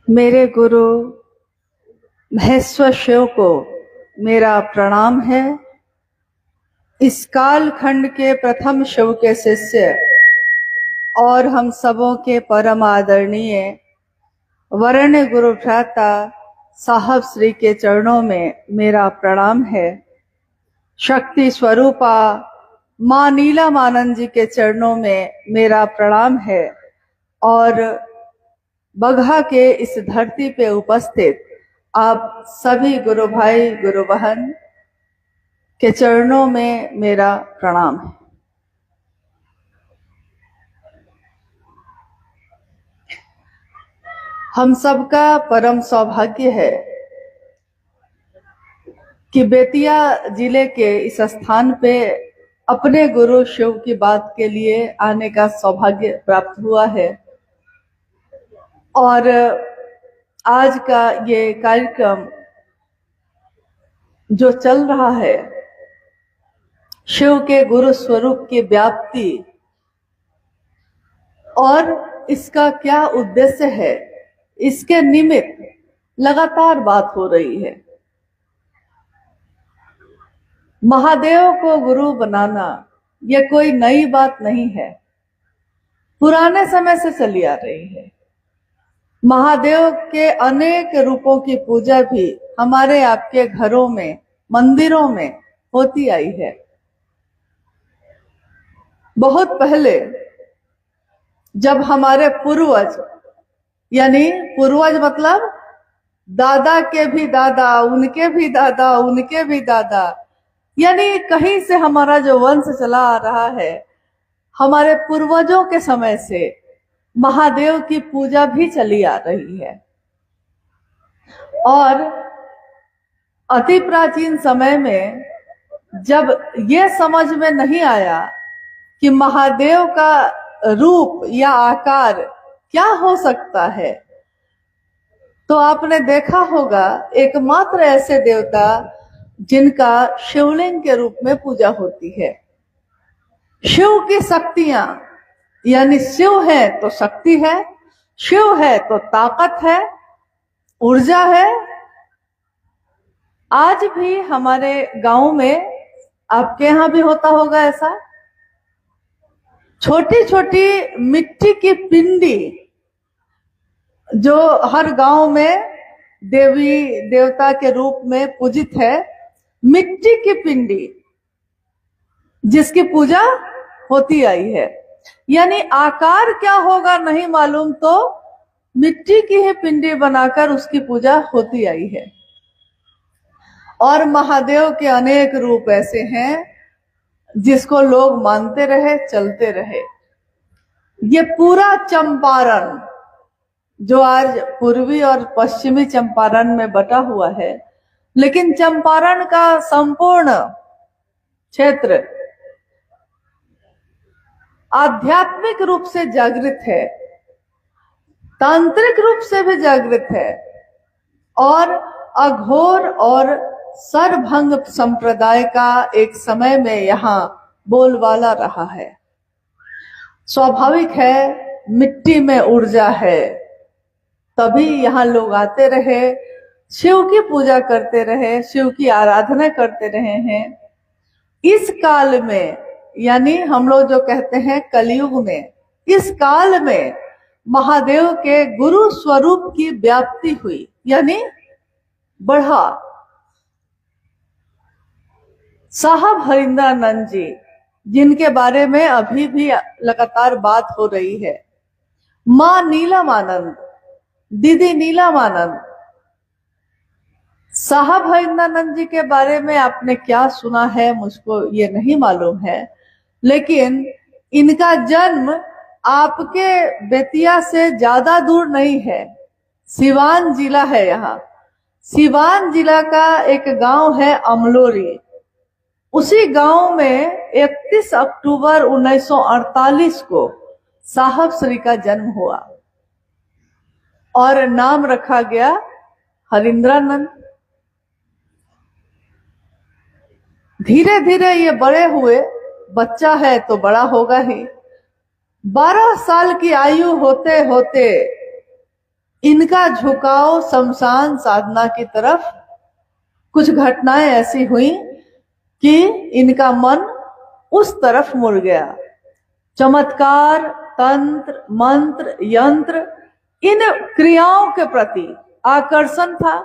मेरे गुरु महेश्वर शिव को मेरा प्रणाम है। इस काल खंड के प्रथम शिव के शिष्य और हम सबों के परम आदरणीय वरेण्य गुरु भ्राता साहब श्री के चरणों में मेरा प्रणाम है। शक्ति स्वरूपा माँ नीलमानंद जी के चरणों में मेरा प्रणाम है और बगहा के इस धरती पे उपस्थित आप सभी गुरु भाई गुरु बहन के चरणों में मेरा प्रणाम है। हम सबका परम सौभाग्य है कि बेतिया जिले के इस स्थान पे अपने गुरु शिव की बात के लिए आने का सौभाग्य प्राप्त हुआ है और आज का ये कार्यक्रम जो चल रहा है, शिव के गुरु स्वरूप की व्याप्ति और इसका क्या उद्देश्य है, इसके निमित्त लगातार बात हो रही है। महादेव को गुरु बनाना यह कोई नई बात नहीं है, पुराने समय से चली आ रही है। महादेव के अनेक रूपों की पूजा भी हमारे आपके घरों में, मंदिरों में होती आई है। बहुत पहले जब हमारे पूर्वज, यानी पूर्वज मतलब दादा के भी दादा, उनके भी दादा, उनके भी दादा, यानी कहीं से हमारा जो वंश चला आ रहा है, हमारे पूर्वजों के समय से महादेव की पूजा भी चली आ रही है। और अति प्राचीन समय में जब ये समझ में नहीं आया कि महादेव का रूप या आकार क्या हो सकता है, तो आपने देखा होगा एकमात्र ऐसे देवता जिनका शिवलिंग के रूप में पूजा होती है। शिव की शक्तियां, यानी शिव है तो शक्ति है, शिव है तो ताकत है, ऊर्जा है। आज भी हमारे गांव में, आपके यहां भी होता होगा ऐसा, छोटी छोटी मिट्टी की पिंडी जो हर गांव में देवी देवता के रूप में पूजित है, मिट्टी की पिंडी जिसकी पूजा होती आई है। यानी आकार क्या होगा नहीं मालूम, तो मिट्टी की ही पिंडी बनाकर उसकी पूजा होती आई है। और महादेव के अनेक रूप ऐसे हैं जिसको लोग मानते रहे, चलते रहे। ये पूरा चंपारण जो आज पूर्वी और पश्चिमी चंपारण में बटा हुआ है, लेकिन चंपारण का संपूर्ण क्षेत्र आध्यात्मिक रूप से जागृत है, तांत्रिक रूप से भी जागृत है और अघोर और सरभंग संप्रदाय का एक समय में यहाँ बोलबाला रहा है। स्वाभाविक है, मिट्टी में ऊर्जा है, तभी यहाँ लोग आते रहे, शिव की पूजा करते रहे, शिव की आराधना करते रहे हैं। इस काल में, यानी हम लोग जो कहते हैं कलयुग में, इस काल में महादेव के गुरु स्वरूप की व्याप्ति हुई, यानी बढ़ा। साहब हरिंद्रानंद जी, जिनके बारे में अभी भी लगातार बात हो रही है, माँ नीलमानंद, दीदी नीलमानंद, साहब हरिंद्रानंद जी के बारे में आपने क्या सुना है मुझको ये नहीं मालूम है, लेकिन इनका जन्म आपके बेतिया से ज्यादा दूर नहीं है, सिवान जिला है। यहाँ सिवान जिला का एक गांव है अमलोरी, उसी गांव में 31 अक्टूबर 1948 को साहब श्री का जन्म हुआ और नाम रखा गया हरिंद्रानंद। धीरे धीरे ये बड़े हुए, बच्चा है तो बड़ा होगा ही। 12 साल की आयु होते होते इनका झुकाव शमशान साधना की तरफ, कुछ घटनाएं ऐसी हुई कि इनका मन उस तरफ मुड़ गया। चमत्कार, तंत्र, मंत्र, यंत्र, इन क्रियाओं के प्रति आकर्षण था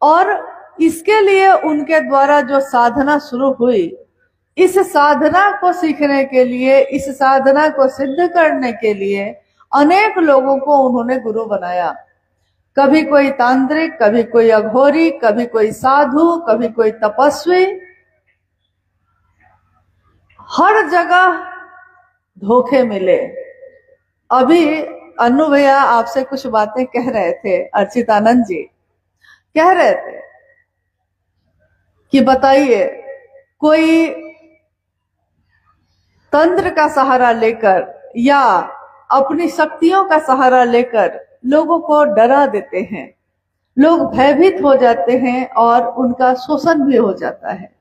और इसके लिए उनके द्वारा जो साधना शुरू हुई, इस साधना को सीखने के लिए, इस साधना को सिद्ध करने के लिए अनेक लोगों को उन्होंने गुरु बनाया। कभी कोई तांत्रिक, कभी कोई अघोरी, कभी कोई साधु, कभी कोई तपस्वी, हर जगह धोखे मिले। अभी अनु भैया आपसे कुछ बातें कह रहे थे, अर्चितानंद जी कह रहे थे कि बताइए, कोई तंत्र का सहारा लेकर या अपनी शक्तियों का सहारा लेकर लोगों को डरा देते हैं, लोग भयभीत हो जाते हैं और उनका शोषण भी हो जाता है।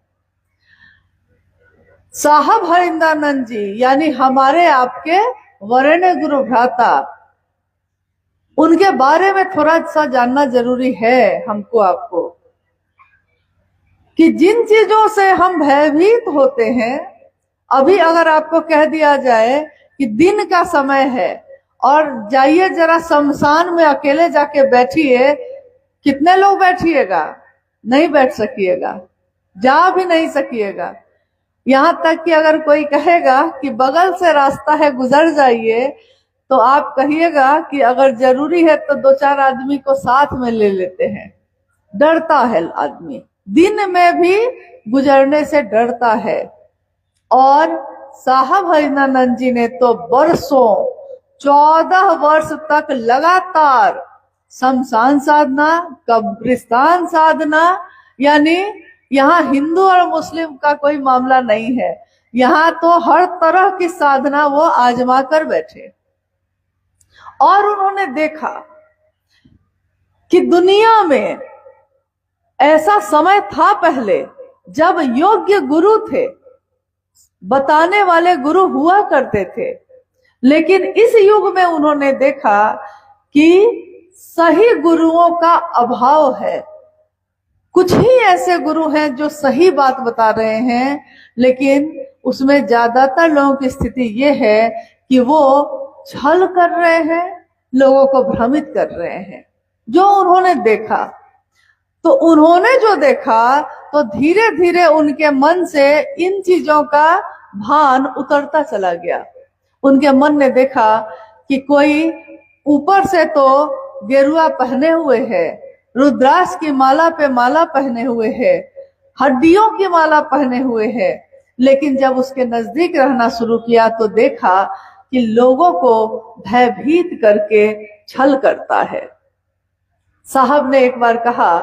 साहब हरिंद्रानंद जी यानी हमारे आपके वरेण्य गुरु भ्राता, उनके बारे में थोड़ा सा जानना जरूरी है हमको आपको, कि जिन चीजों से हम भयभीत होते हैं, अभी अगर आपको कह दिया जाए कि दिन का समय है और जाइए जरा शमशान में अकेले जाके बैठिए, कितने लोग बैठिएगा? नहीं बैठ सकिएगा, जा भी नहीं सकिएगा। यहां तक कि अगर कोई कहेगा कि बगल से रास्ता है गुजर जाइए, तो आप कहिएगा कि अगर जरूरी है तो दो चार आदमी को साथ में ले लेते हैं। डरता है आदमी, दिन में भी गुजरने से डरता है। और साहब हरिनानंद जी ने तो वर्षों, 14 वर्ष तक लगातार शमशान साधना, कब्रिस्तान साधना, यानी यहाँ हिंदू और मुस्लिम का कोई मामला नहीं है, यहाँ तो हर तरह की साधना वो आजमा कर बैठे। और उन्होंने देखा कि दुनिया में ऐसा समय था पहले जब योग्य गुरु थे, बताने वाले गुरु हुआ करते थे, लेकिन इस युग में उन्होंने देखा कि सही गुरुओं का अभाव है। कुछ ही ऐसे गुरु हैं जो सही बात बता रहे हैं, लेकिन उसमें ज्यादातर लोगों की स्थिति ये है कि वो छल कर रहे हैं, लोगों को भ्रमित कर रहे हैं। जो उन्होंने देखा, तो उन्होंने जो देखा तो धीरे धीरे उनके मन से इन चीजों का भान उतरता चला गया। उनके मन ने देखा कि कोई ऊपर से तो गेरुआ पहने हुए है, रुद्राक्ष की माला पे माला पहने हुए है, हड्डियों की माला पहने हुए है, लेकिन जब उसके नजदीक रहना शुरू किया तो देखा कि लोगों को भयभीत करके छल करता है। साहब ने एक बार कहा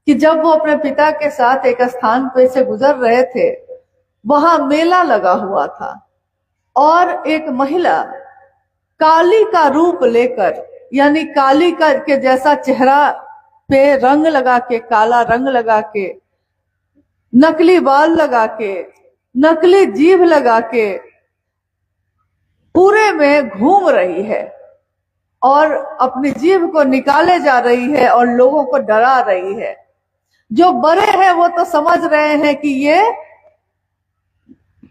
कि जब वो अपने पिता के साथ एक स्थान पे से गुजर रहे थे, वहां मेला लगा हुआ था और एक महिला काली का रूप लेकर, यानी काली का के जैसा चेहरा पे रंग लगा के, काला रंग लगा के, नकली बाल लगा के, नकली जीभ लगा के पूरे में घूम रही है और अपनी जीभ को निकाले जा रही है और लोगों को डरा रही है। जो बड़े हैं वो तो समझ रहे हैं कि ये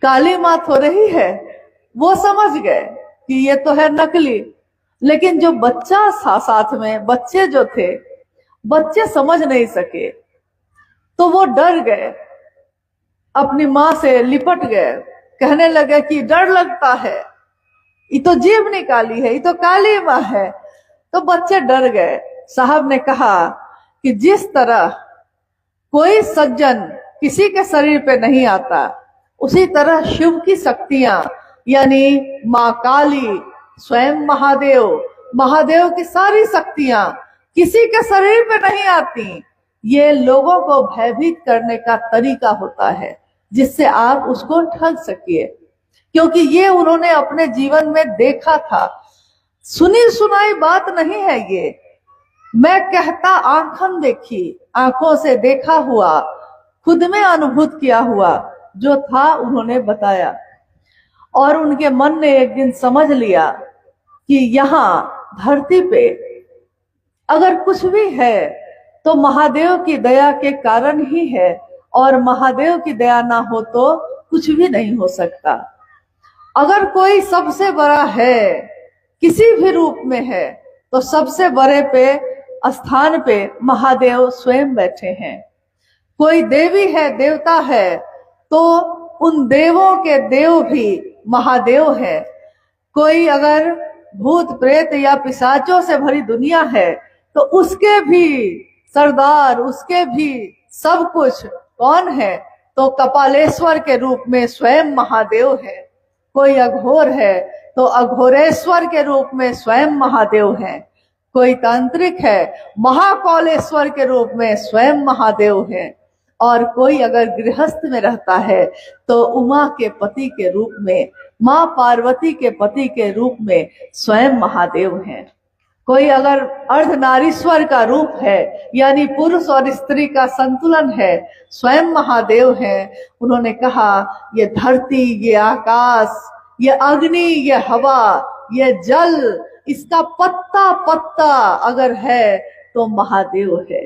काली मात हो रही है, वो समझ गए कि ये तो है नकली, लेकिन जो बच्चा साथ में, बच्चे जो थे, बच्चे समझ नहीं सके, तो वो डर गए, अपनी माँ से लिपट गए, कहने लगे कि डर लगता है, ये तो जीभ निकाली है, ये तो काली माँ है। तो बच्चे डर गए। साहब ने कहा कि जिस तरह कोई सज्जन किसी के शरीर पे नहीं आता, उसी तरह शिव की शक्तियां, यानी माँ काली, स्वयं महादेव, महादेव की सारी शक्तियां किसी के शरीर पे नहीं आती। ये लोगों को भयभीत करने का तरीका होता है, जिससे आप उसको ठग सकिए, क्योंकि ये उन्होंने अपने जीवन में देखा था। सुनी सुनाई बात नहीं है ये, मैं कहता आंखन देखी, आंखों से देखा हुआ, खुद में अनुभूत किया हुआ जो था उन्होंने बताया। और उनके मन ने एक दिन समझ लिया कि यहाँ धरती पे अगर कुछ भी है तो महादेव की दया के कारण ही है, और महादेव की दया ना हो तो कुछ भी नहीं हो सकता। अगर कोई सबसे बड़ा है, किसी भी रूप में है, तो सबसे बड़े पे स्थान पे महादेव स्वयं बैठे हैं। कोई देवी है, देवता है, तो उन देवों के देव भी महादेव है। कोई अगर भूत प्रेत या पिशाचों से भरी दुनिया है, तो उसके भी सरदार, उसके भी सब कुछ कौन है? तो कपालेश्वर के रूप में स्वयं महादेव है। कोई अघोर है तो अघोरेश्वर के रूप में स्वयं महादेव है। कोई तांत्रिक है, महाकौलेश्वर के रूप में स्वयं महादेव है। और कोई अगर गृहस्थ में रहता है तो उमा के पति के रूप में, माँ पार्वती के पति के रूप में स्वयं महादेव हैं। कोई अगर अर्धनारीश्वर का रूप है, यानी पुरुष और स्त्री का संतुलन है, स्वयं महादेव हैं। उन्होंने कहा ये धरती, ये आकाश, ये अग्नि, ये हवा, ये जल, इसका पत्ता पत्ता अगर है तो महादेव है।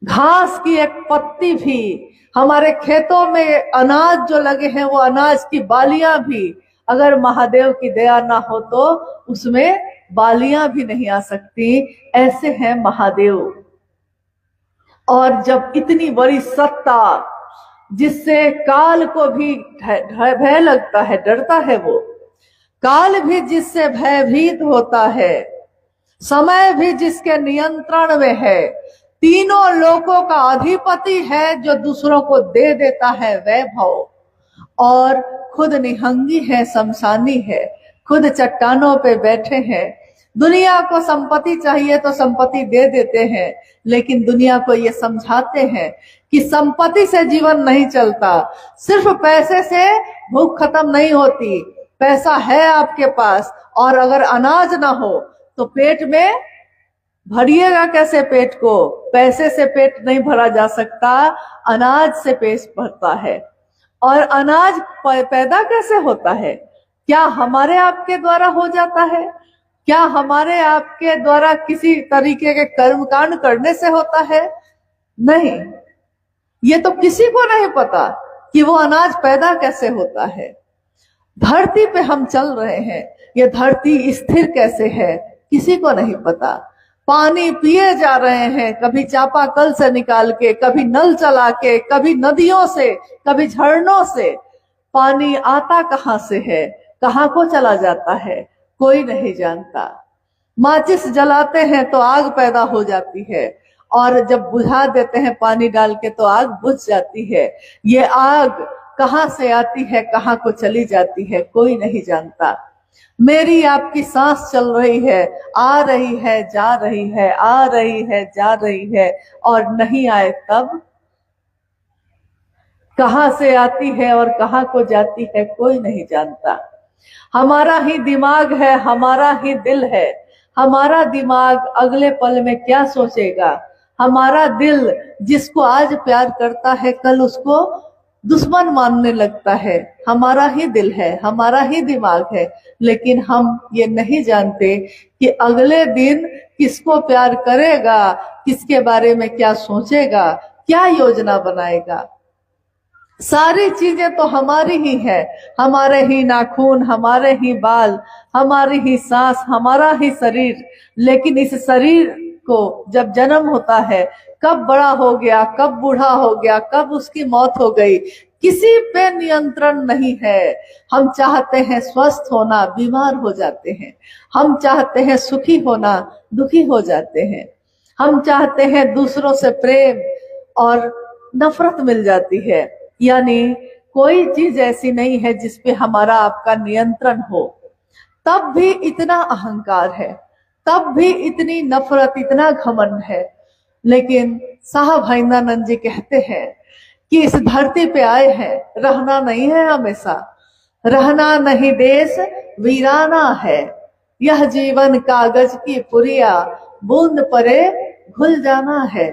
घास की एक पत्ती भी, हमारे खेतों में अनाज जो लगे हैं वो अनाज की बालियां भी, अगर महादेव की दया ना हो तो उसमें बालियां भी नहीं आ सकती। ऐसे हैं महादेव। और जब इतनी बड़ी सत्ता, जिससे काल को भी भय लगता है, डरता है, वो काल भी जिससे भयभीत होता है, समय भी जिसके नियंत्रण में है, तीनों लोकों का अधिपति है, जो दूसरों को दे देता है वैभव, और खुद निहंगी है, शमशानी है, खुद चट्टानों पे बैठे हैं। दुनिया को संपत्ति चाहिए तो संपत्ति दे देते हैं, लेकिन दुनिया को ये समझाते हैं कि संपत्ति से जीवन नहीं चलता, सिर्फ पैसे से भूख खत्म नहीं होती। पैसा है आपके पास और अगर अनाज ना हो तो पेट में भरिएगा कैसे? पेट को पैसे से पेट नहीं भरा जा सकता, अनाज से पेट भरता है। और अनाज पैदा कैसे होता है? क्या हमारे आपके द्वारा हो जाता है? क्या हमारे आपके द्वारा किसी तरीके के कर्मकांड करने से होता है? नहीं। ये तो किसी को नहीं पता कि वो अनाज पैदा कैसे होता है। धरती पे हम चल रहे हैं, ये धरती स्थिर कैसे है किसी को नहीं पता। पानी पिए जा रहे हैं, कभी चापाकल से निकाल के, कभी नल चला के, कभी नदियों से, कभी झरनों से। पानी आता कहाँ से है, कहाँ को चला जाता है, कोई नहीं जानता। माचिस जलाते हैं तो आग पैदा हो जाती है, और जब बुझा देते हैं पानी डाल के तो आग बुझ जाती है। ये आग कहाँ से आती है, कहाँ को चली जाती है, कोई नहीं जानता। मेरी आपकी सांस चल रही है, आ रही है, जा रही है, आ रही है, जा रही है, और नहीं आए तब कहाँ से आती है और कहाँ को जाती है, कोई नहीं जानता। हमारा ही दिमाग है, हमारा ही दिल है। हमारा दिमाग अगले पल में क्या सोचेगा, हमारा दिल जिसको आज प्यार करता है कल उसको दुश्मन मानने लगता है। हमारा ही दिल है, हमारा ही दिमाग है, लेकिन हम ये नहीं जानते कि अगले दिन किसको प्यार करेगा, किसके बारे में क्या सोचेगा, क्या योजना बनाएगा। सारी चीजें तो हमारी ही है, हमारे ही नाखून, हमारे ही बाल, हमारी ही सांस, हमारा ही शरीर। लेकिन इस शरीर को जब जन्म होता है, कब बड़ा हो गया, कब बूढ़ा हो गया, कब उसकी मौत हो गई, किसी पे नियंत्रण नहीं है। हम चाहते हैं स्वस्थ होना, बीमार हो जाते हैं। हम चाहते हैं सुखी होना, दुखी हो जाते हैं। हम चाहते हैं दूसरों से प्रेम और नफरत मिल जाती है। यानी कोई चीज ऐसी नहीं है जिसपे हमारा आपका नियंत्रण हो। तब भी इतना अहंकार है, तब भी इतनी नफरत, इतना घमंड है। लेकिन साहब हिंदानंद जी कहते हैं कि इस धरती पे आए हैं, रहना नहीं है हमेशा, रहना नहीं देश वीराना है। यह जीवन कागज की पुरिया, बूंद परे घुल जाना है।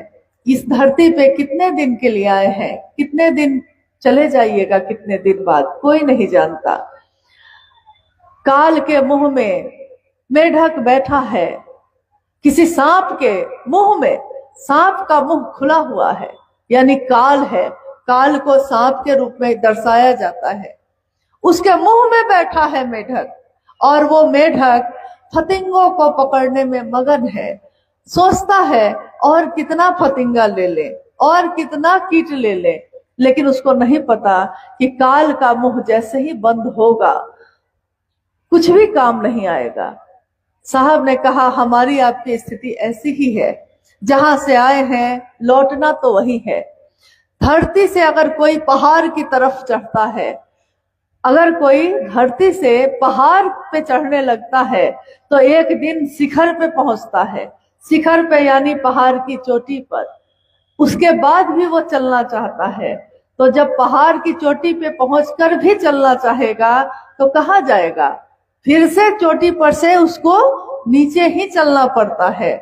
इस धरती पे कितने दिन के लिए आए हैं, कितने दिन चले जाइएगा, कितने दिन बाद, कोई नहीं जानता। काल के मुंह में मेढक बैठा है, किसी सांप के मुंह में, सांप का मुंह खुला हुआ है यानी काल है, काल को सांप के रूप में दर्शाया जाता है। उसके मुंह में बैठा है मेढक और वो मेढक फतिंगों को पकड़ने में मगन है। सोचता है और कितना फतिंगा ले ले और कितना कीट ले ले, लेकिन उसको नहीं पता कि काल का मुंह जैसे ही बंद होगा कुछ भी काम नहीं आएगा। साहब ने कहा हमारी आपकी स्थिति ऐसी ही है, जहां से आए हैं लौटना तो वही है। धरती से अगर कोई पहाड़ की तरफ चढ़ता है, अगर कोई धरती से पहाड़ पे चढ़ने लगता है तो एक दिन शिखर पे पहुंचता है, शिखर पे यानी पहाड़ की चोटी पर। उसके बाद भी वो चलना चाहता है, तो जब पहाड़ की चोटी पे पहुंचकर भी चलना चाहेगा तो कहाँ जाएगा? फिर से चोटी पर से उसको नीचे ही चलना पड़ता है।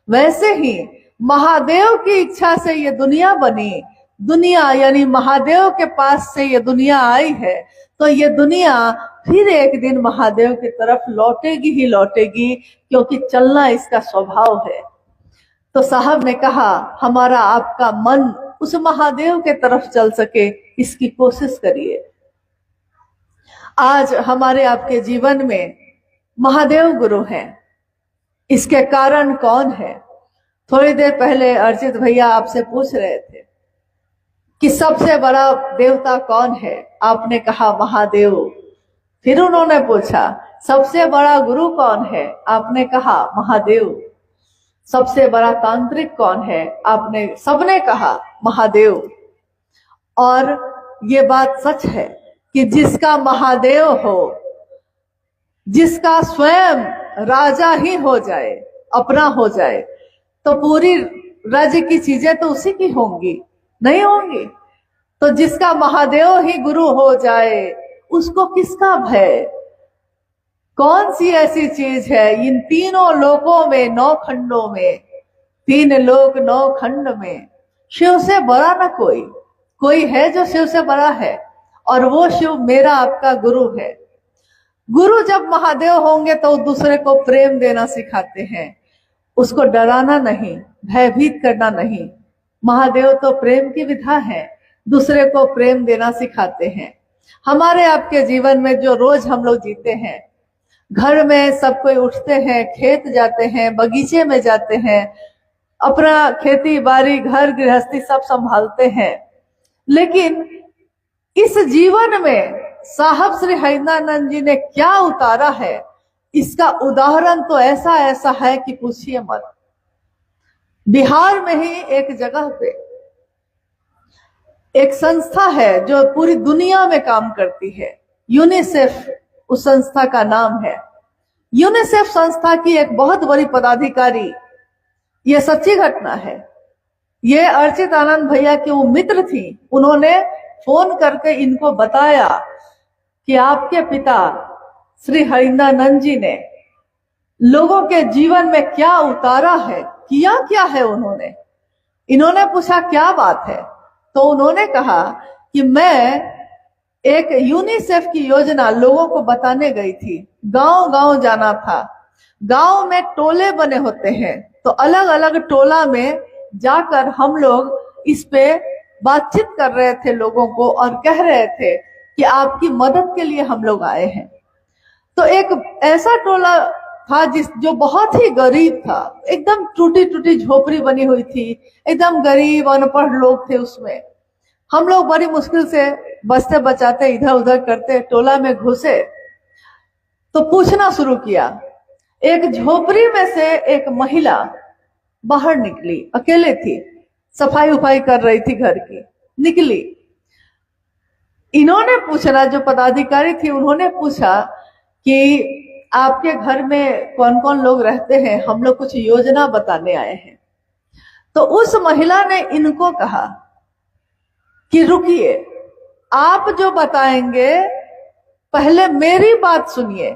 वैसे ही महादेव की इच्छा से ये दुनिया बनी, दुनिया यानी महादेव के पास से ये दुनिया आई है, तो ये दुनिया फिर एक दिन महादेव की तरफ लौटेगी ही लौटेगी, क्योंकि चलना इसका स्वभाव है। तो साहब ने कहा हमारा आपका मन उस महादेव के तरफ चल सके, इसकी कोशिश करिए। आज हमारे आपके जीवन में महादेव गुरु हैं, इसके कारण कौन है? थोड़ी देर पहले अर्चित भैया आपसे पूछ रहे थे कि सबसे बड़ा देवता कौन है? आपने कहा महादेव। फिर उन्होंने पूछा सबसे बड़ा गुरु कौन है? आपने कहा महादेव। सबसे बड़ा तांत्रिक कौन है? आपने सबने कहा महादेव। और ये बात सच है कि जिसका महादेव हो, जिसका स्वयं राजा ही हो जाए, अपना हो जाए, तो पूरी राज्य की चीजें तो उसी की होंगी, नहीं होंगी। तो जिसका महादेव ही गुरु हो जाए उसको किसका भय? कौन सी ऐसी चीज है इन तीनों लोकों में, 9 खंडों में, 3 लोक 9 खंड में शिव से बड़ा ना कोई। कोई है जो शिव से बड़ा है, और वो शिव मेरा आपका गुरु है। गुरु जब महादेव होंगे तो दूसरे को प्रेम देना सिखाते हैं, उसको डराना नहीं, भयभीत करना नहीं। महादेव तो प्रेम की विधा है, दूसरे को प्रेम देना सिखाते हैं। हमारे आपके जीवन में जो रोज हम लोग जीते हैं, घर में सब कोई उठते हैं, खेत जाते हैं, बगीचे में जाते हैं, अपना खेती बाड़ी घर गृहस्थी सब संभालते हैं, लेकिन इस जीवन में साहब श्री हरिनानंद जी ने क्या उतारा है, इसका उदाहरण तो ऐसा ऐसा है कि पूछिए मत। बिहार में ही एक जगह पे एक संस्था है जो पूरी दुनिया में काम करती है, यूनिसेफ उस संस्था का नाम है। यूनिसेफ संस्था की एक बहुत बड़ी पदाधिकारी, ये सच्ची घटना है, ये अर्चित आनंद भैया की वो मित्र थी, उन्होंने फोन करके इनको बताया कि आपके पिता श्री हरिनानंद जी ने लोगों के जीवन में क्या उतारा है, किया क्या है उन्होंने। इन्होंने पूछा क्या बात है, तो उन्होंने कहा कि मैं एक यूनिसेफ की योजना लोगों को बताने गई थी, गांव गांव जाना था। गांव में टोले बने होते हैं, तो अलग अलग टोला में जाकर हम लोग इस पे बातचीत कर रहे थे लोगों को, और कह रहे थे कि आपकी मदद के लिए हम लोग आए हैं। तो एक ऐसा टोला था जो बहुत ही गरीब था, एकदम टूटी टूटी झोपड़ी बनी हुई थी, एकदम गरीब अनपढ़ लोग थे उसमें। हम लोग बड़ी मुश्किल से बचते बचाते इधर उधर करते टोला में घुसे, तो पूछना शुरू किया। एक झोपड़ी में से एक महिला बाहर निकली, अकेले थी, सफाई उफाई कर रही थी घर की, निकली। इन्होंने पूछना, जो पदाधिकारी थी उन्होंने पूछा कि आपके घर में कौन कौन लोग रहते हैं, हम लोग कुछ योजना बताने आए हैं। तो उस महिला ने इनको कहा कि रुकिए, आप जो बताएंगे पहले मेरी बात सुनिए।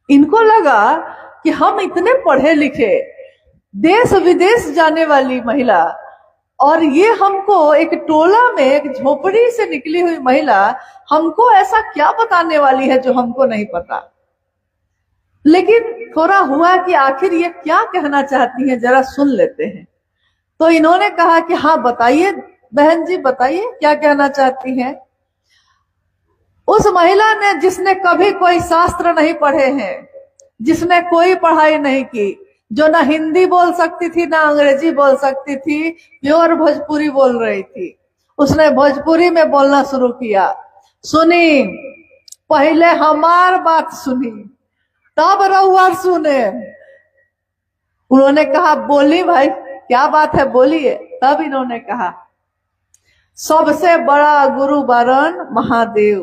इनको लगा कि हम इतने पढ़े लिखे, देश विदेश जाने वाली महिला, और ये हमको एक टोला में एक झोपड़ी से निकली हुई महिला हमको ऐसा क्या बताने वाली है जो हमको नहीं पता। लेकिन थोड़ा हुआ कि आखिर ये क्या कहना चाहती हैं, जरा सुन लेते हैं। तो इन्होंने कहा कि हाँ बताइए बहन जी, बताइए क्या कहना चाहती हैं। उस महिला ने, जिसने कभी कोई शास्त्र नहीं पढ़े हैं, जिसने कोई पढ़ाई नहीं की, जो ना हिंदी बोल सकती थी ना अंग्रेजी बोल सकती थी, प्योर भोजपुरी बोल रही थी, उसने भोजपुरी में बोलना शुरू किया। सुनी, पहले हमार बात सुनी तब रउआ सुने। उन्होंने कहा बोली भाई क्या बात है, बोलिए। तब इन्होंने कहा सबसे बड़ा गुरु वरण महादेव।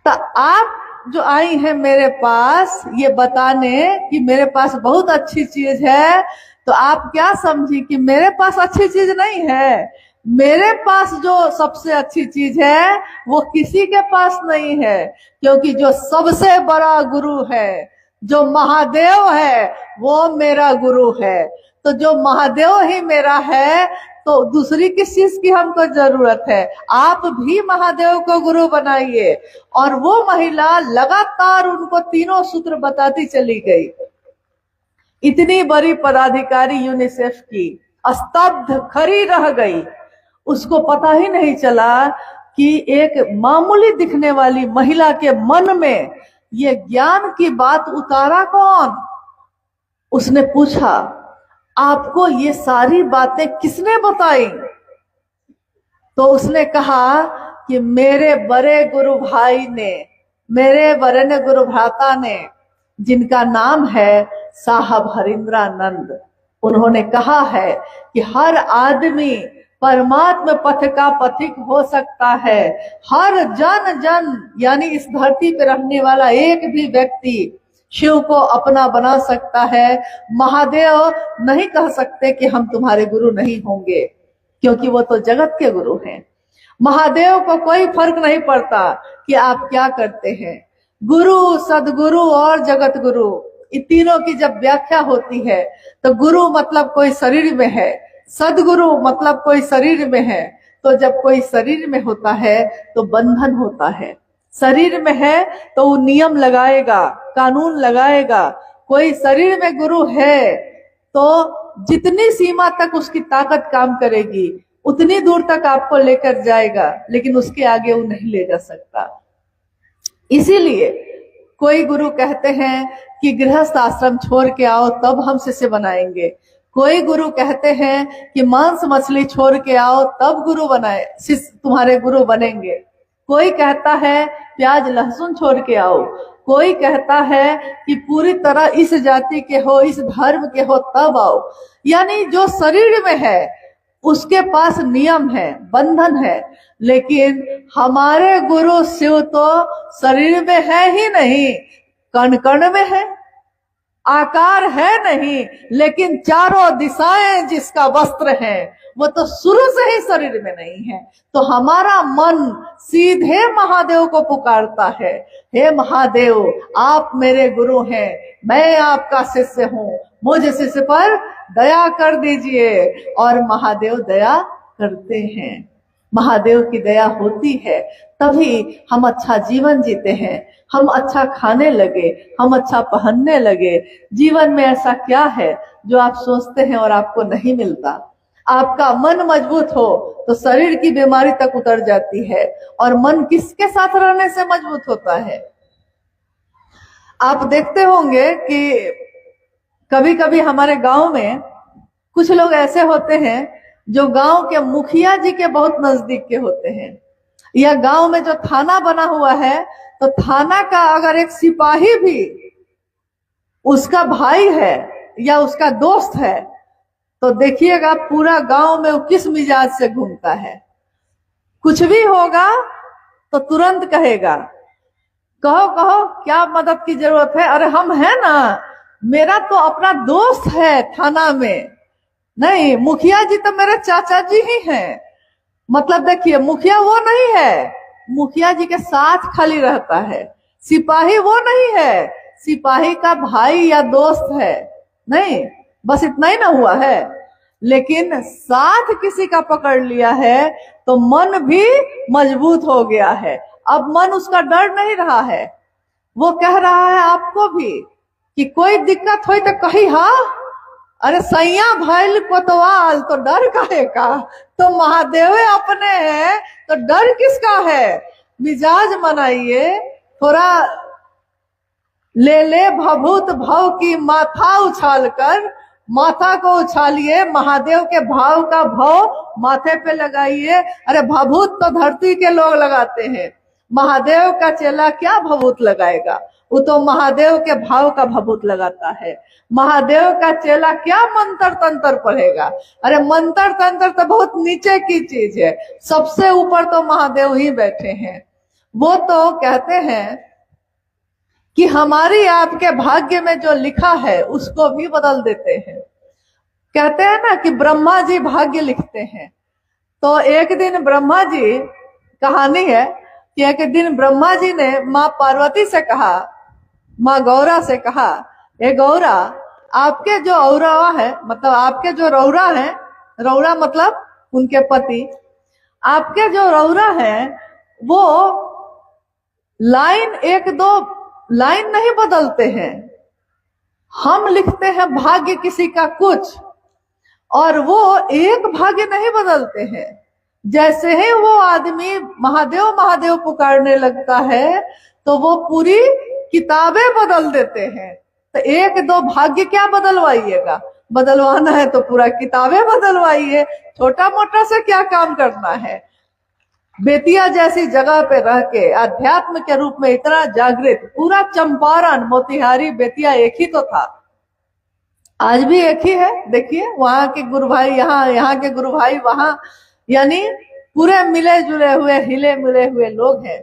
तो आप जो आई हैं मेरे पास ये बताने कि मेरे पास बहुत अच्छी चीज है, तो आप क्या समझी कि मेरे पास अच्छी चीज नहीं है? मेरे पास जो सबसे अच्छी चीज है वो किसी के पास नहीं है, क्योंकि जो सबसे बड़ा गुरु है, जो महादेव है, वो मेरा गुरु है। तो जो महादेव ही मेरा है तो दूसरी किस चीज की हमको जरूरत है? आप भी महादेव को गुरु बनाइए। और वो महिला लगातार उनको तीनों सूत्र बताती चली गई। इतनी बड़ी पदाधिकारी यूनिसेफ की स्तब्ध खड़ी रह गई। उसको पता ही नहीं चला कि एक मामूली दिखने वाली महिला के मन में ये ज्ञान की बात उतारा कौन। उसने पूछा, आपको ये सारी बातें किसने बताई? तो उसने कहा कि मेरे बड़े गुरु भाई ने, मेरे वरेण्य गुरु भ्राता ने, जिनका नाम है साहब हरिंद्रानंद, उन्होंने कहा है कि हर आदमी परमात्मा पथ का पथिक हो सकता है। हर जन जन यानी इस धरती पर रहने वाला एक भी व्यक्ति शिव को अपना बना सकता है। महादेव नहीं कह सकते कि हम तुम्हारे गुरु नहीं होंगे, क्योंकि वो तो जगत के गुरु हैं। महादेव को कोई फर्क नहीं पड़ता कि आप क्या करते हैं। गुरु, सदगुरु और जगत गुरु, इन तीनों की जब व्याख्या होती है तो गुरु मतलब कोई शरीर में है, सदगुरु मतलब कोई शरीर में है। तो जब कोई शरीर में होता है तो बंधन होता है, शरीर में है तो वो नियम लगाएगा, कानून लगाएगा। कोई शरीर में गुरु है तो जितनी सीमा तक उसकी ताकत काम करेगी उतनी दूर तक आपको लेकर जाएगा, लेकिन उसके आगे वो नहीं ले जा सकता। इसीलिए कोई गुरु कहते हैं कि गृहस्थ आश्रम छोड़ के आओ तब हम शिष्य बनाएंगे। कोई गुरु कहते हैं कि मांस मछली छोड़ के आओ तब गुरु बनाए, शिष्य तुम्हारे गुरु बनेंगे। कोई कहता है प्याज लहसुन छोड़ के आओ। कोई कहता है कि पूरी तरह इस जाति के हो, इस धर्म के हो तब आओ। यानी जो शरीर में है उसके पास नियम है, बंधन है। लेकिन हमारे गुरु शिव तो शरीर में है ही नहीं, कण कण में है, आकार है नहीं, लेकिन चारों दिशाएं जिसका वस्त्र है वो तो शुरू से ही शरीर में नहीं है। तो हमारा मन सीधे महादेव को पुकारता है, हे महादेव आप मेरे गुरु हैं, मैं आपका शिष्य हूँ, मुझ शिष्य पर दया कर दीजिए। और महादेव दया करते हैं। महादेव की दया होती है तभी हम अच्छा जीवन जीते हैं, हम अच्छा खाने लगे, हम अच्छा पहनने लगे। जीवन में ऐसा क्या है जो आप सोचते हैं और आपको नहीं मिलता? आपका मन मजबूत हो तो शरीर की बीमारी तक उतर जाती है। और मन किसके साथ रहने से मजबूत होता है? आप देखते होंगे कि कभी कभी हमारे गांव में कुछ लोग ऐसे होते हैं जो गांव के मुखिया जी के बहुत नजदीक के होते हैं, या गांव में जो थाना बना हुआ है तो थाना का अगर एक सिपाही भी उसका भाई है या उसका दोस्त है तो देखिएगा पूरा गांव में वो किस मिजाज से घूमता है। कुछ भी होगा तो तुरंत कहेगा, कहो कहो क्या मदद की जरूरत है, अरे हम है ना, मेरा तो अपना दोस्त है थाना में। नहीं, मुखिया जी तो मेरे चाचा जी ही हैं। मतलब देखिए, मुखिया वो नहीं है, मुखिया जी के साथ खाली रहता है। सिपाही वो नहीं है, सिपाही का भाई या दोस्त है। नहीं, बस इतना ही ना हुआ है, लेकिन साथ किसी का पकड़ लिया है तो मन भी मजबूत हो गया है। अब मन उसका डर नहीं रहा है, वो कह रहा है आपको भी कि कोई दिक्कत हो तो कही हाँ, अरे सैया भैल कोतवाल तो डर काहे का, तो महादेव अपने हैं तो डर किसका है। मिजाज मनाइए, थोड़ा ले ले भभूत भव की माथा उछाल कर, माथा को उछालिए, महादेव के भाव का भाव माथे पे लगाइए। अरे भभूत तो धरती के लोग लगाते हैं, महादेव का चेला क्या भभूत लगाएगा, वो तो महादेव के भाव का भभूत लगाता है। महादेव का चेला क्या मंत्र तंत्र पढ़ेगा, अरे मंत्र तंत्र तो बहुत नीचे की चीज है, सबसे ऊपर तो महादेव ही बैठे हैं। वो तो कहते हैं कि हमारी आपके भाग्य में जो लिखा है उसको भी बदल देते हैं। कहते हैं ना कि ब्रह्मा जी भाग्य लिखते हैं। तो एक दिन ब्रह्मा जी, कहानी है कि एक दिन ब्रह्मा जी ने माँ पार्वती से कहा, माँ गौरा से कहा, ए गौरा, आपके जो औरा है, मतलब आपके जो रौरा है, रौरा मतलब उनके पति, आपके जो रौरा है वो लाइन एक दो लाइन नहीं बदलते हैं, हम लिखते हैं भाग्य किसी का कुछ, और वो एक भाग्य नहीं बदलते हैं। जैसे ही वो आदमी महादेव महादेव पुकारने लगता है तो वो पूरी किताबें बदल देते हैं। तो एक दो भाग्य क्या बदलवाइएगा, बदलवाना है तो पूरा किताबें बदलवाइए, छोटा मोटा से क्या काम करना है। बेतिया जैसी जगह पे रह के अध्यात्म के रूप में इतना जागृत, पूरा चंपारण मोतिहारी बेतिया एक ही तो था, आज भी एक ही है। देखिए वहां के गुरु भाई यहाँ, यहाँ के गुरु भाई वहां, यानी पूरे मिले जुले हुए हिले मिले हुए लोग हैं।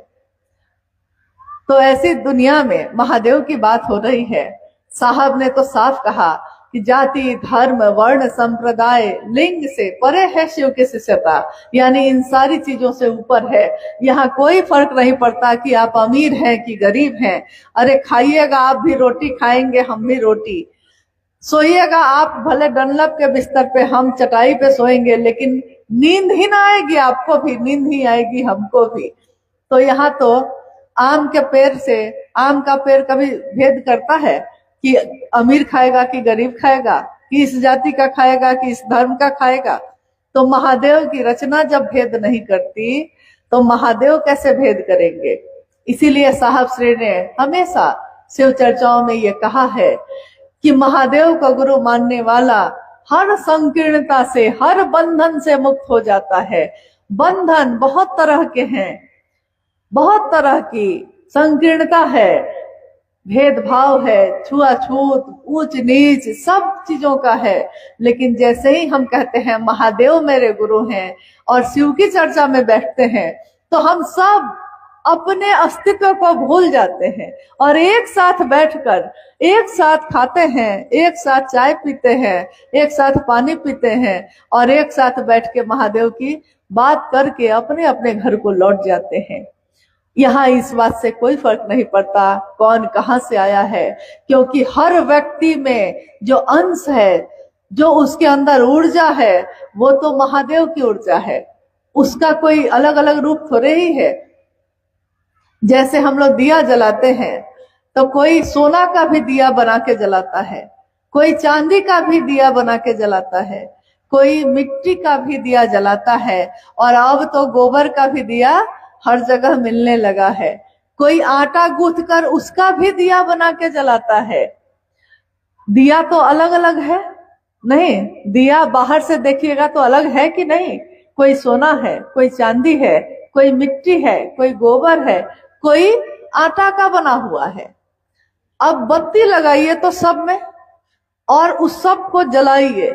तो ऐसी दुनिया में महादेव की बात हो रही है। साहब ने तो साफ कहा कि जाति धर्म वर्ण संप्रदाय लिंग से परे है शिव की शिष्यता, यानी इन सारी चीजों से ऊपर है। यहाँ कोई फर्क नहीं पड़ता कि आप अमीर हैं कि गरीब हैं। अरे खाइएगा, आप भी रोटी खाएंगे, हम भी रोटी। सोइएगा आप भले डनलप के बिस्तर पे, हम चटाई पे सोएंगे, लेकिन नींद ही ना आएगी, आपको भी नींद ही आएगी, हमको भी। तो यहाँ तो आम के पेड़ से, आम का पेड़ कभी भेद करता है कि अमीर खाएगा कि गरीब खाएगा, कि इस जाति का खाएगा कि इस धर्म का खाएगा। तो महादेव की रचना जब भेद नहीं करती तो महादेव कैसे भेद करेंगे। इसीलिए साहब श्री ने हमेशा शिव चर्चाओं में ये कहा है कि महादेव का गुरु मानने वाला हर संकीर्णता से, हर बंधन से मुक्त हो जाता है। बंधन बहुत तरह के हैं, बहुत तरह की संकीर्णता है, भेदभाव है, छुआछूत, ऊंच नीच, सब चीजों का है। लेकिन जैसे ही हम कहते हैं महादेव मेरे गुरु हैं और शिव की चर्चा में बैठते हैं तो हम सब अपने अस्तित्व को भूल जाते हैं और एक साथ बैठकर एक साथ खाते हैं, एक साथ चाय पीते हैं, एक साथ पानी पीते हैं और एक साथ बैठ के महादेव की बात करके अपने अपने घर को लौट जाते हैं। यहाँ इस बात से कोई फर्क नहीं पड़ता कौन कहाँ से आया है, क्योंकि हर व्यक्ति में जो अंश है, जो उसके अंदर ऊर्जा है, वो तो महादेव की ऊर्जा है। उसका कोई अलग अलग रूप थोड़े ही है। जैसे हम लोग दिया जलाते हैं तो कोई सोना का भी दिया बना के जलाता है, कोई चांदी का भी दिया बना के जलाता है, कोई मिट्टी का भी दिया जलाता है, और अब तो गोबर का भी दिया हर जगह मिलने लगा है। कोई आटा गूंथ कर उसका भी दिया बना के जलाता है। दिया तो अलग अलग है नहीं, दिया बाहर से देखिएगा तो अलग है कि नहीं। कोई सोना है, कोई चांदी है, कोई मिट्टी है, कोई गोबर है, कोई आटा का बना हुआ है। अब बत्ती लगाइए तो सब में, और उस सब को जलाइए,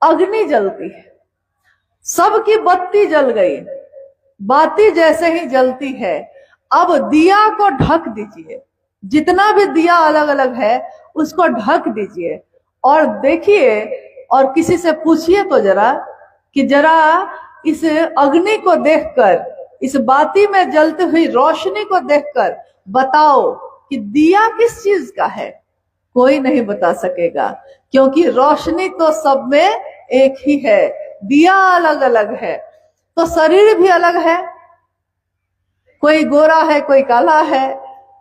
अग्नि जलती है, सबकी बत्ती जल गई, बाती जैसे ही जलती है। अब दिया को ढक दीजिए, जितना भी दिया अलग अलग है उसको ढक दीजिए और देखिए, और किसी से पूछिए तो जरा कि जरा इस अग्नि को देखकर, इस बाती में जलती हुई रोशनी को देखकर बताओ कि दिया किस चीज का है। कोई नहीं बता सकेगा, क्योंकि रोशनी तो सब में एक ही है, दिया अलग अलग है। तो शरीर भी अलग है, कोई गोरा है, कोई काला है,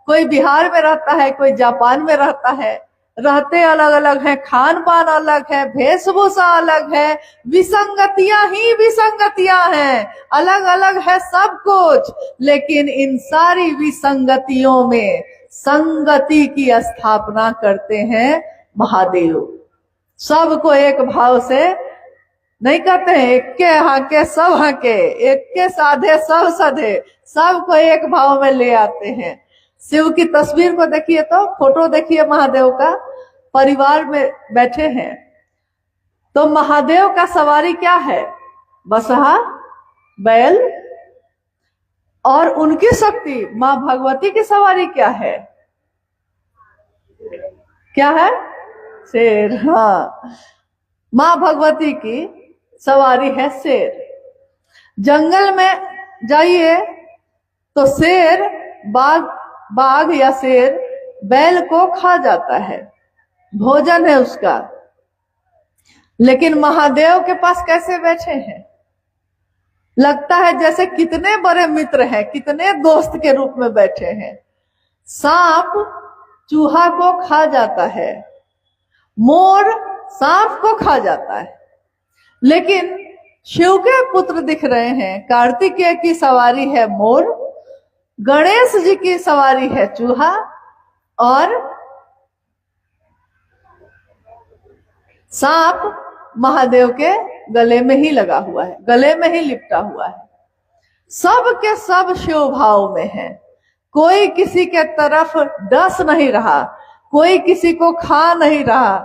कोई बिहार में रहता है, कोई जापान में रहता है, रहते अलग अलग हैं, खान पान अलग है, वेशभूषा अलग है, विसंगतियां ही विसंगतियां हैं, अलग अलग है सब कुछ। लेकिन इन सारी विसंगतियों में संगति की स्थापना करते हैं महादेव। सबको एक भाव से नहीं कहते हैं, एक के हाके सब हाके, एक के साधे सब सधे, सबको एक भाव में ले आते हैं। शिव की तस्वीर को देखिए, तो फोटो देखिए महादेव का, परिवार में बैठे हैं। तो महादेव का सवारी क्या है? बसहा, बैल। और उनकी शक्ति मां भगवती की सवारी क्या है? क्या है? शेर। हाँ, मां भगवती की सवारी है शेर। जंगल में जाइए तो शेर बाघ या शेर बैल को खा जाता है, भोजन है उसका। लेकिन महादेव के पास कैसे बैठे हैं? लगता है जैसे कितने बड़े मित्र हैं, कितने दोस्त के रूप में बैठे हैं। सांप चूहा को खा जाता है, मोर सांप को खा जाता है, लेकिन शिव के पुत्र दिख रहे हैं। कार्तिकेय की सवारी है मोर, गणेश जी की सवारी है चूहा, और सांप महादेव के गले में ही लगा हुआ है, गले में ही लिपटा हुआ है। सब के सब शिव भाव में है। कोई किसी के तरफ डस नहीं रहा, कोई किसी को खा नहीं रहा,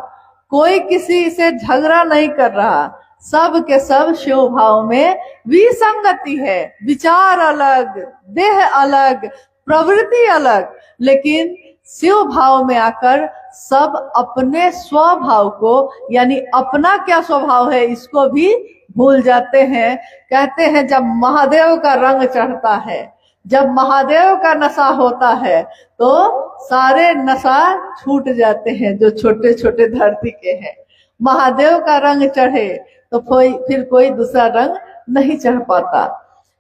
कोई किसी से झगड़ा नहीं कर रहा। सब के सब शिव भाव में विसंगति है, विचार अलग, देह अलग, प्रवृत्ति अलग, लेकिन शिव भाव में आकर सब अपने स्वभाव को, यानी अपना क्या स्वभाव है इसको भी भूल जाते हैं। कहते हैं जब महादेव का रंग चढ़ता है, जब महादेव का नशा होता है, तो सारे नशा छूट जाते हैं जो छोटे छोटे धरती के हैं। महादेव का रंग चढ़े तो फिर कोई दूसरा रंग नहीं चढ़ पाता।